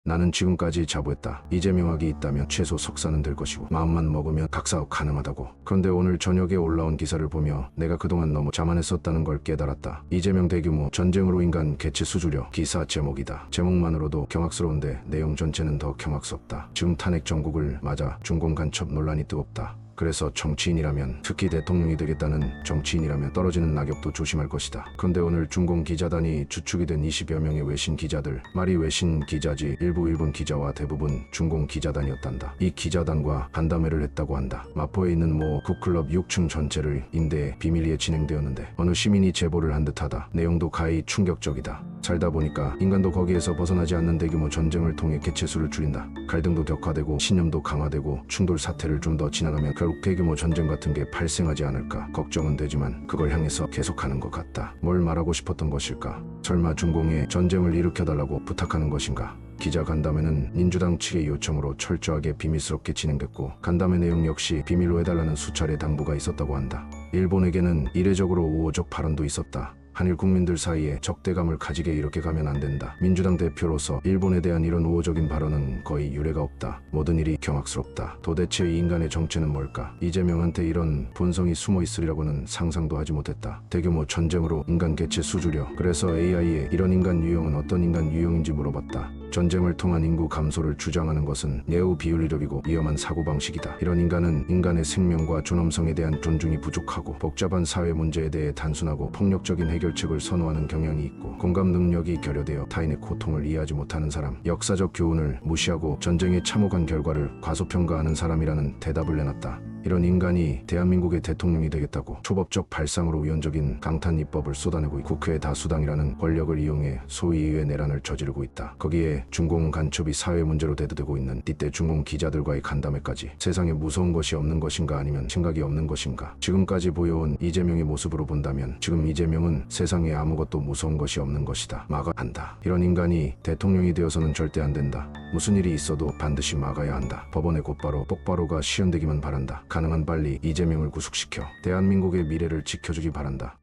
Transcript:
나는 지금까지 자부했다. 이재명학이 있다면 최소 석사는 될 것이고 마음만 먹으면 각사업 가능하다고. 그런데 오늘 저녁에 올라온 기사를 보며 내가 그동안 너무 자만했었다는 걸 깨달았다. 이재명 대규모 전쟁으로 인간 개체 수주려. 기사 제목이다. 제목만으로도 경악스러운데 내용 전체는 더 경악스럽다. 지금 탄핵 정국을 맞아 중공 간첩 논란이 뜨겁다. 그래서 정치인이라면, 특히 대통령이 되겠다는 정치인이라면 떨어지는 낙엽도 조심할 것이다. 그런데 오늘 중공 기자단이 주축이 된 20여 명의 외신 기자들, 말이 외신 기자지 일부 일본 기자와 대부분 중공 기자단이었단다. 이 기자단과 간담회를 했다고 한다. 마포에 있는 모 굿클럽 6층 전체를 임대해 비밀리에 진행되었는데 어느 시민이 제보를 한 듯하다. 내용도 가히 충격적이다. 살다 보니까 인간도 거기에서 벗어나지 않는 대규모 전쟁을 통해 개체수를 줄인다. 갈등도 격화되고 신념도 강화되고 충돌 사태를 좀 더 지나가면 결국 대규모 전쟁 같은 게 발생하지 않을까 걱정은 되지만 그걸 향해서 계속하는 것 같다. 뭘 말하고 싶었던 것일까? 설마 중공에 전쟁을 일으켜달라고 부탁하는 것인가? 기자 간담회는 민주당 측의 요청으로 철저하게 비밀스럽게 진행됐고 간담회 내용 역시 비밀로 해달라는 수차례 당부가 있었다고 한다. 일본에게는 이례적으로 우호적 발언도 있었다. 한일 국민들 사이에 적대감을 가지게 이렇게 가면 안 된다. 민주당 대표로서 일본에 대한 이런 우호적인 발언은 거의 유례가 없다. 모든 일이 경악스럽다. 도대체 이 인간의 정체는 뭘까? 이재명한테 이런 본성이 숨어 있으리라고는 상상도 하지 못했다. 대규모 전쟁으로 인간 개체 수주려. 그래서 AI에 이런 인간 유형은 어떤 인간 유형인지 물어봤다. 전쟁을 통한 인구 감소를 주장하는 것은 매우 비윤리적이고 위험한 사고방식이다. 이런 인간은 인간의 생명과 존엄성에 대한 존중이 부족하고 복잡한 사회 문제에 대해 단순하고 폭력적인 해결책을 선호하는 경향이 있고 공감 능력이 결여되어 타인의 고통을 이해하지 못하는 사람, 역사적 교훈을 무시하고 전쟁에 참혹한 결과를 과소평가하는 사람이라는 대답을 내놨다. 이런 인간이 대한민국의 대통령이 되겠다고 초법적 발상으로 위헌적인 강탄 입법을 쏟아내고 국회 다수당이라는 권력을 이용해 소위 의회 내란을 저지르고 있다. 거기에 중공 간첩이 사회 문제로 대두되고 있는 이때 중공 기자들과의 간담회까지. 세상에 무서운 것이 없는 것인가 아니면 생각이 없는 것인가? 지금까지 보여온 이재명의 모습으로 본다면 지금 이재명은 세상에 아무것도 무서운 것이 없는 것이다. 막아야 한다. 이런 인간이 대통령이 되어서는 절대 안 된다. 무슨 일이 있어도 반드시 막아야 한다. 법원에 곧바로 폭바로가 시현되기만 바란다. 가능한 빨리 이재명을 구속시켜 대한민국의 미래를 지켜주기 바란다.